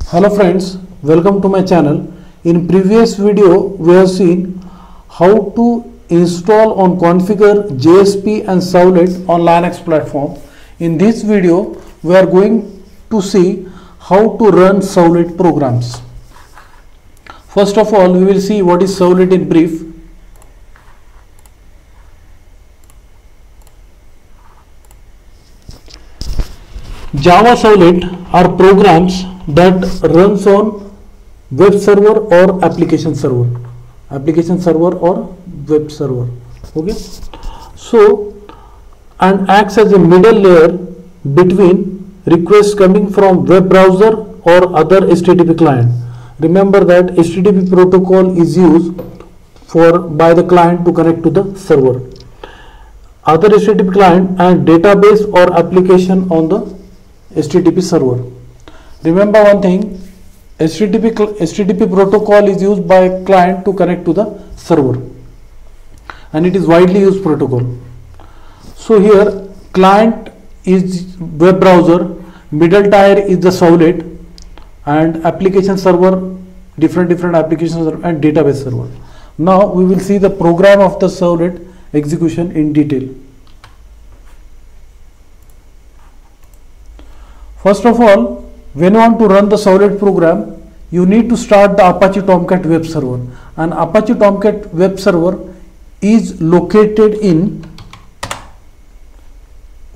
Hello friends, welcome to my channel. In previous video we have seen how to install and configure JSP and Servlet on Linux platform. In this video we are going to see how to run Servlet programs. First of all, we will see what is Servlet in brief. Java Servlet are programs that runs on web server or application server or web server. Okay, so and acts as a middle layer between requests coming from web browser or other HTTP client. Remember that HTTP protocol is used by the client to connect to the server, other HTTP client, and database or application on the HTTP server. Remember one thing, HTTP protocol is used by client to connect to the server, and it is widely used protocol. So here client is web browser, middle tier is the Servlet, and application server, different application server and database server. Now we will see the program of the Servlet execution in detail. First of all, when you want to run the Servlet program, you need to start the Apache Tomcat web server, and Apache Tomcat web server is located in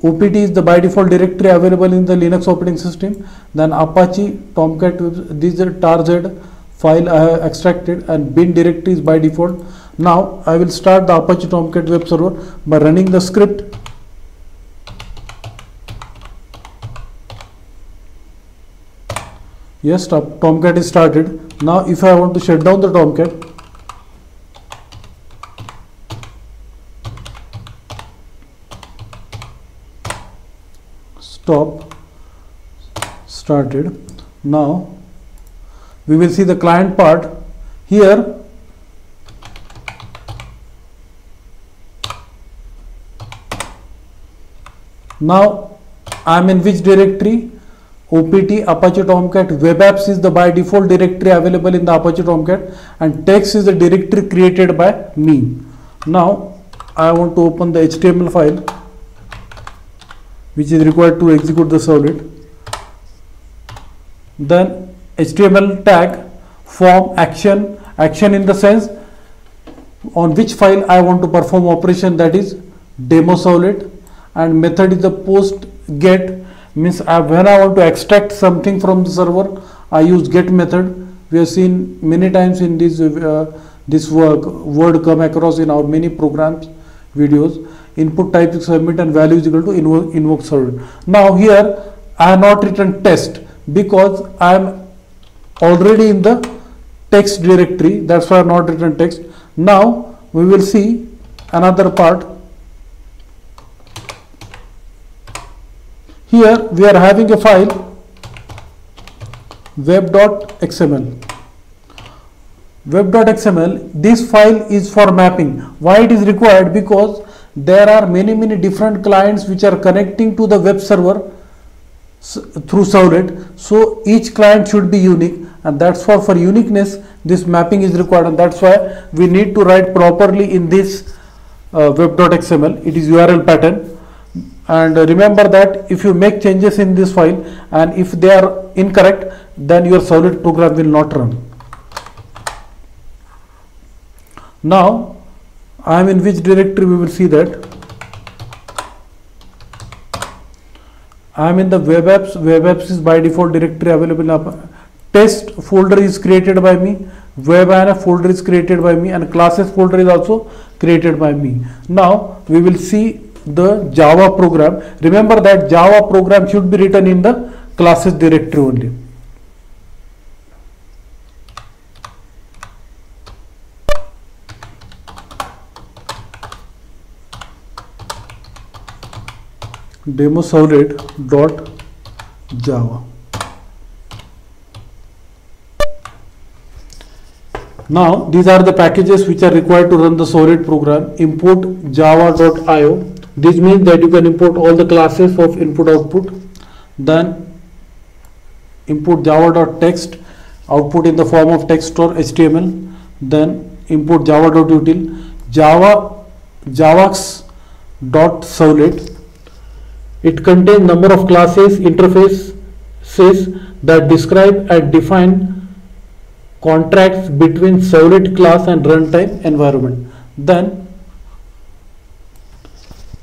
OPT is the by default directory available in the Linux operating system. Then Apache Tomcat this is a tar-z file I have extracted, and bin directory is by default. Now I will start the Apache Tomcat web server by running the script. Yes, Tomcat is started. Now if I want to shut down the Tomcat, stop, started. Now we will see the client part. Here now I am in which directory? OPT Apache Tomcat web apps is the by default directory available in the Apache Tomcat, and text is the directory created by me. Now I want to open the HTML file which is required to execute the Servlet. Then HTML tag form action in the sense on which file I want to perform operation, that is demo Servlet, and method is the post get, means when I want to extract something from the server I use get method. We have seen many times in this word come across in our many programs videos. Input type is submit and value is equal to invoke servlet. Now here I have not written test because I am already in the text directory, that's why I have not written text. Now we will see another part. Here we are having a file web.xml. Web.xml, this file is for mapping. Why it is required? Because there are many different clients which are connecting to the web server through Servlet. So each client should be unique, and that's why for uniqueness this mapping is required, and that's why we need to write properly in this web.xml. It is URL pattern. And remember that if you make changes in this file and if they are incorrect, then your Servlet program will not run. Now I am in which directory? We will see that I am in the web apps. Web apps is by default directory available in test folder is created by me, web folder is created by me, and classes folder is also created by me. Now we will see the Java program. Remember that Java program should be written in the classes directory only. Demo Servlet dot Java. Now these are the packages which are required to run the Servlet program. Import java.io. This means that you can import all the classes of input output. Then input java.text, output in the form of text or HTML. Then import java.util, javax.servlet. It contains number of classes, interfaces that describe and define contracts between servlet class and runtime environment. Then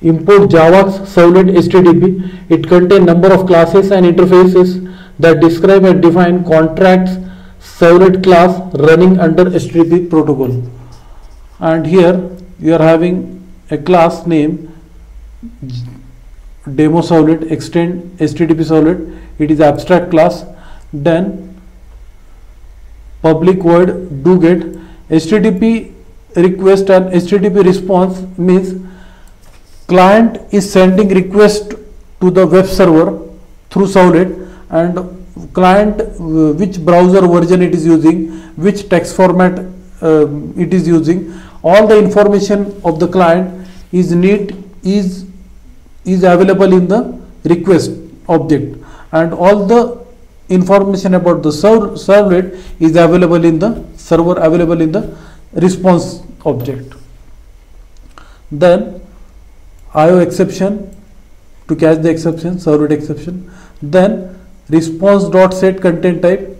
import javax servlet HTTP. It contains number of classes and interfaces that describe and define contracts servlet class running under HTTP protocol. And here you are having a class name demo servlet, extend HTTP servlet. It is abstract class. Then public void do get HTTP request and HTTP response means client is sending request to the web server through servlet, and client which browser version it is using, which text format it is using, all the information of the client is available in the request object, and all the information about the servlet is available in the server, available in the response object. Then IO exception to catch the exception, servlet exception. Then response.set content type,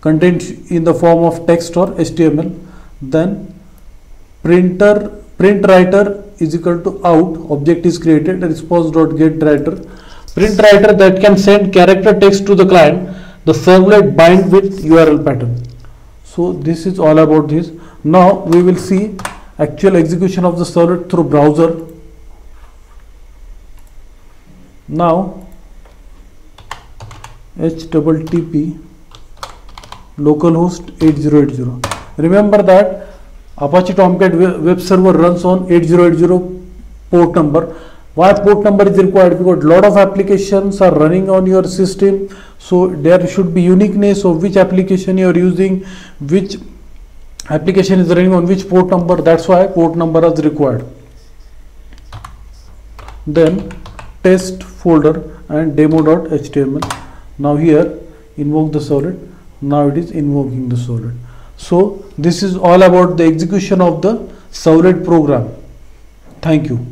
content in the form of text or HTML. Then print writer is equal to out, object is created, response.get writer. Print writer that can send character text to the client, the servlet bind with URL pattern. So this is all about this. Now we will see actual execution of the servlet through browser. Now HTTP localhost 8080. Remember that Apache Tomcat web server runs on 8080 port number. Why port number is required? Because lot of applications are running on your system, so there should be uniqueness of which application you are using, which application is running on which port number. That's why port number is required. Then test folder and demo.html. Now here invoke the servlet. Now it is invoking the servlet. So this is all about the execution of the servlet program. Thank you.